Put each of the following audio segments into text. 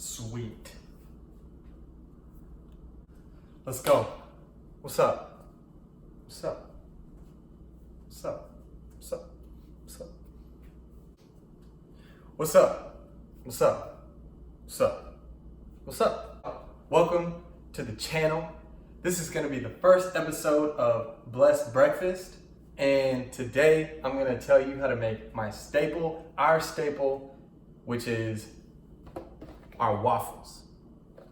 Sweet. Let's go. What's up? What's up? What's up? What's up? What's up? What's up? What's up? What's up? What's up? Welcome to the channel. This is going to be the first episode of Blessed Breakfast, and today I'm going to tell you how to make my staple, our staple, which is our waffles.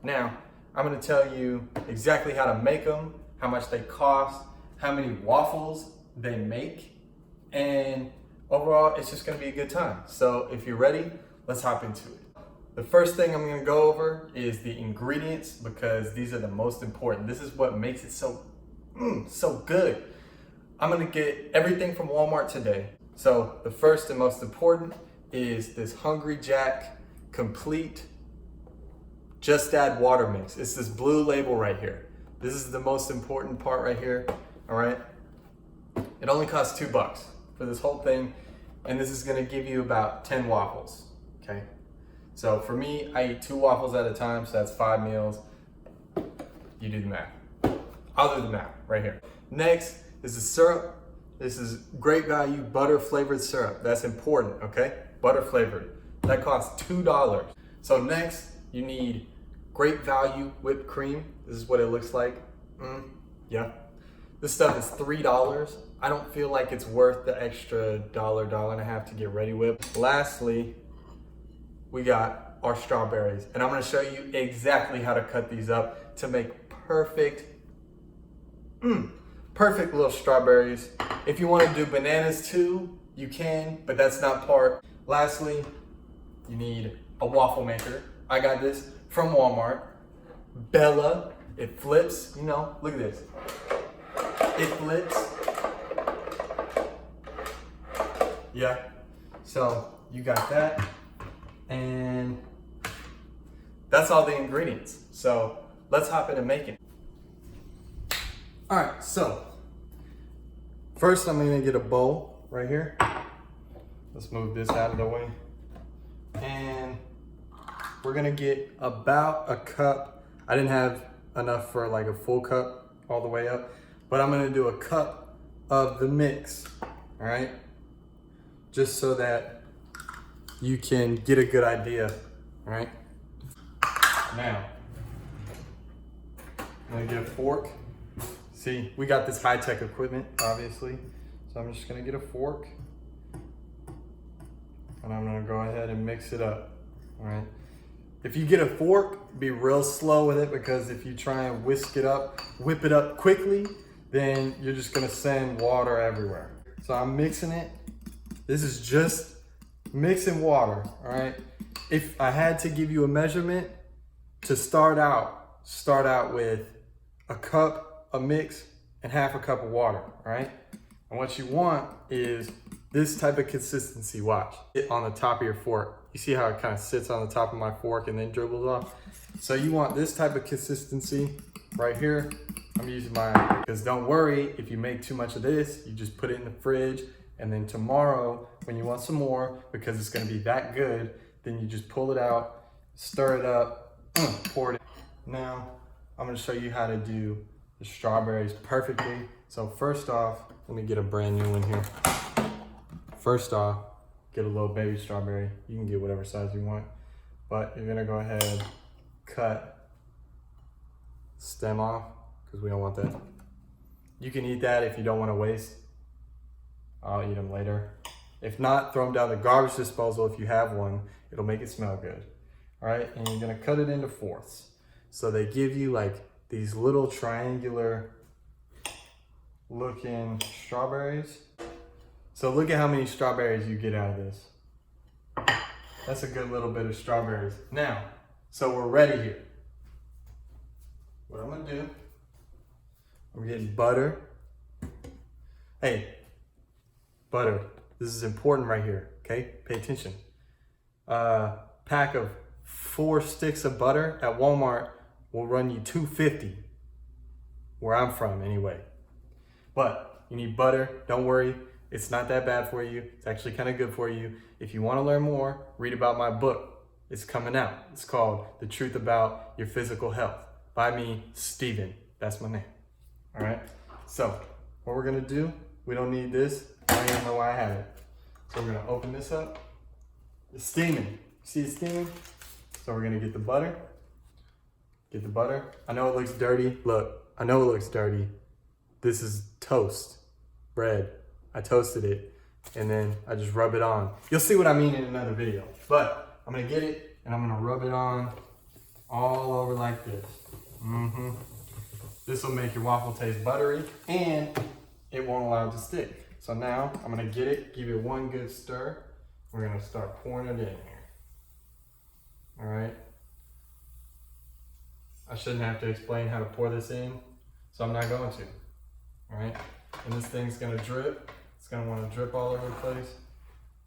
Now, I'm going to tell you exactly how to make them, how much they cost, how many waffles they make, and overall, it's just going to be a good time. So if you're ready, let's hop into it. The first thing I'm going to go over is the ingredients, because these are the most important. This is what makes it so good. I'm going to get everything from Walmart today. So the first and most important is this Hungry Jack Complete Just Add Water Mix. It's this blue label right here. This is the most important part right here, all right? It only costs $2 for this whole thing, and this is gonna give you about 10 waffles, okay? So for me, I eat 2 waffles at a time, so that's 5 meals. You do the math. I'll do the math right here. Next is the syrup. This is great value butter flavored syrup. That's important, okay? Butter flavored. That costs $2. So next, you need great value whipped cream. This is what it looks like. Yeah. This stuff is $3. I don't feel like it's worth the extra $1.50 to get ready whipped. Lastly, we got our strawberries. And I'm gonna show you exactly how to cut these up to make perfect little strawberries. If you wanna do bananas too, you can, but that's not part. Lastly, you need a waffle maker. I got this from Walmart. Bella, it flips, you know, look at this. It flips. Yeah, so you got that. And that's all the ingredients. So let's hop into making. All right, so first I'm gonna get a bowl right here. Let's move this out of the way. And we're gonna get about a cup. I didn't have enough for like a full cup all the way up, but I'm gonna do a cup of the mix, all right? Just so that you can get a good idea, all right? Now, I'm gonna get a fork. See, we got this high-tech equipment, obviously. So I'm just gonna get a fork, and I'm gonna go ahead and mix it up, all right? If you get a fork, be real slow with it, because if you try and whip it up quickly, then you're just gonna send water everywhere. So I'm mixing it. This is just mixing water, all right? If I had to give you a measurement to start out with a cup of mix and half a cup of water, all right? And what you want is this type of consistency, watch. It on the top of your fork. You see how it kind of sits on the top of my fork and then dribbles off? So you want this type of consistency right here. I'm using mine, because don't worry, if you make too much of this, you just put it in the fridge, and then tomorrow, when you want some more, because it's gonna be that good, then you just pull it out, stir it up, pour it in. Now, I'm gonna show you how to do the strawberries perfectly. So first off, let me get a brand new one here. First off, get a little baby strawberry. You can get whatever size you want, but you're gonna go ahead, cut stem off, because we don't want that. You can eat that if you don't want to waste. I'll eat them later. If not, throw them down the garbage disposal if you have one. It'll make it smell good. All right, and you're gonna cut it into fourths. So they give you like these little triangular looking strawberries. So look at how many strawberries you get out of this. That's a good little bit of strawberries. Now, so we're ready here. What I'm gonna do, I'm getting butter. Hey, butter, this is important right here, okay? Pay attention. Pack of 4 sticks of butter at Walmart will run you $2.50, where I'm from anyway. But you need butter, don't worry. It's not that bad for you. It's actually kind of good for you. If you want to learn more, read about my book. is coming out. It's called The Truth About Your Physical Health by me, Steven. That's my name. All right. So what we're gonna do, we don't need this. I don't even know why I have it. So we're gonna open this up. It's steaming. See it steaming? So we're gonna get the butter. Get the butter. I know it looks dirty. Look, I know it looks dirty. This is toast, bread. I toasted it and then I just rub it on. You'll see what I mean in another video. But I'm gonna get it and I'm gonna rub it on all over like this. This will make your waffle taste buttery and it won't allow it to stick. So now I'm gonna get it, give it one good stir. We're gonna start pouring it in here. All right. I shouldn't have to explain how to pour this in, so I'm not going to. All right. And this thing's gonna drip. It's gonna wanna drip all over the place.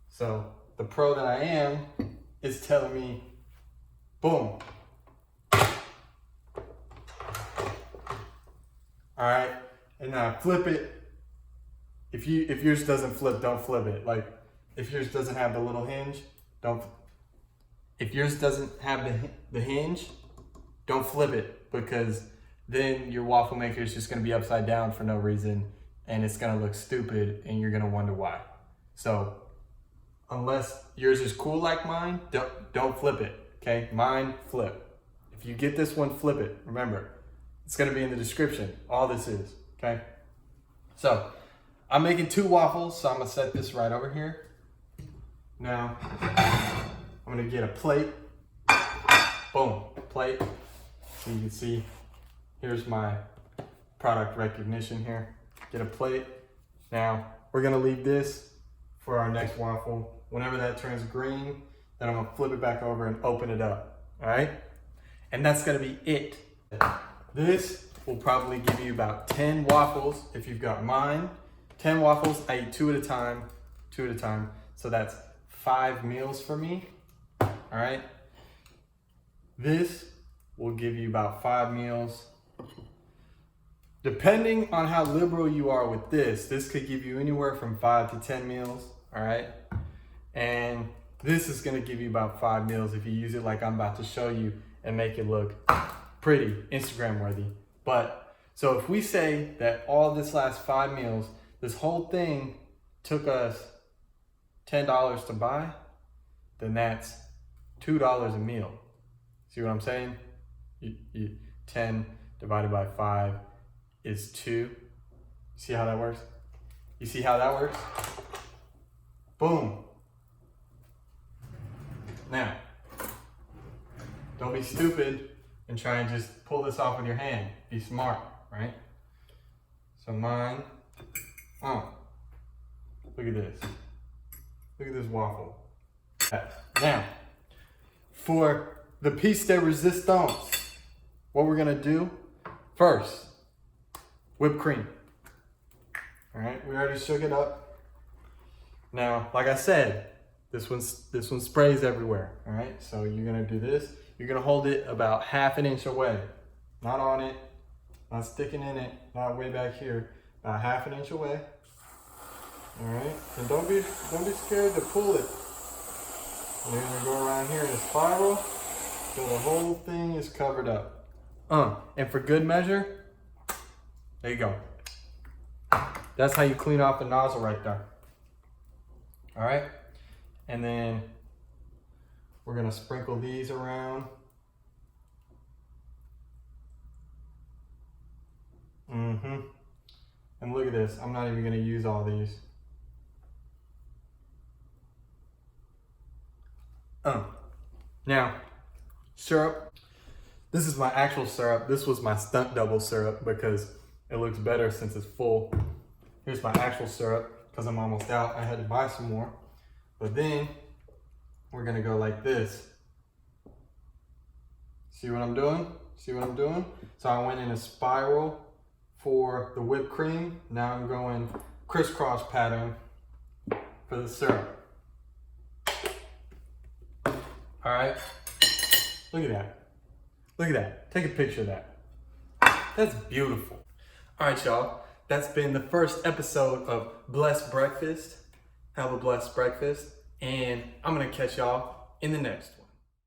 So the pro that I am is telling me, boom. All right, and now flip it. If yours doesn't flip, don't flip it. Like if yours doesn't have the little hinge, if yours doesn't have the hinge, don't flip it, because then your waffle maker is just gonna be upside down for no reason and it's gonna look stupid and you're gonna wonder why. So unless yours is cool like mine, don't flip it, okay? Mine flip. If you get this one, flip it. Remember, it's gonna be in the description, all this is, okay? So, I'm making 2 waffles, so I'm gonna set this right over here. Now, I'm gonna get a plate. Boom, plate. So you can see, here's my product recognition here. Get a plate. Now, we're gonna leave this for our next waffle. Whenever that turns green, then I'm gonna flip it back over and open it up, all right? And that's gonna be it. This will probably give you about 10 waffles if you've got mine. 10 waffles, I eat 2 at a time, 2 at a time. So that's 5 meals for me, all right? This will give you about 5 meals. Depending on how liberal you are with this could give you anywhere from 5 to 10 meals, all right? And this is gonna give you about 5 meals if you use it like I'm about to show you and make it look pretty, Instagram worthy. But, so if we say that all this last 5 meals, this whole thing took us $10 to buy, then that's $2 a meal. See what I'm saying? 10 divided by 5 is 2. See how that works? You see how that works? Boom. Now, don't be stupid and try and just pull this off with your hand. Be smart, right? So mine, look at this. Look at this waffle. Now, for the piece de resistance, what we're gonna do first, whipped cream. All right, we already shook it up. Now, like I said, this one sprays everywhere, all right? So you're gonna do this. You're gonna hold it about 1/2 inch away. Not on it, not sticking in it, not way back here. About 1/2 inch away. All right, and don't be scared to pull it. And you're gonna go around here in a spiral till the whole thing is covered up. And for good measure, there you go. That's how you clean off the nozzle right there. All right, and then we're gonna sprinkle these around. And look at this, I'm not even gonna use all these. Now, syrup. This is my actual syrup. This was my stunt double syrup because it looks better since it's full. Here's my actual syrup because I'm almost out. I had to buy some more. But then we're gonna go like this. See what I'm doing? See what I'm doing? So I went in a spiral for the whipped cream. Now I'm going crisscross pattern for the syrup. All right, look at that. Look at that, take a picture of that. That's beautiful. All right, y'all, that's been the first episode of Blessed Breakfast. Have a blessed breakfast, and I'm gonna catch y'all in the next one.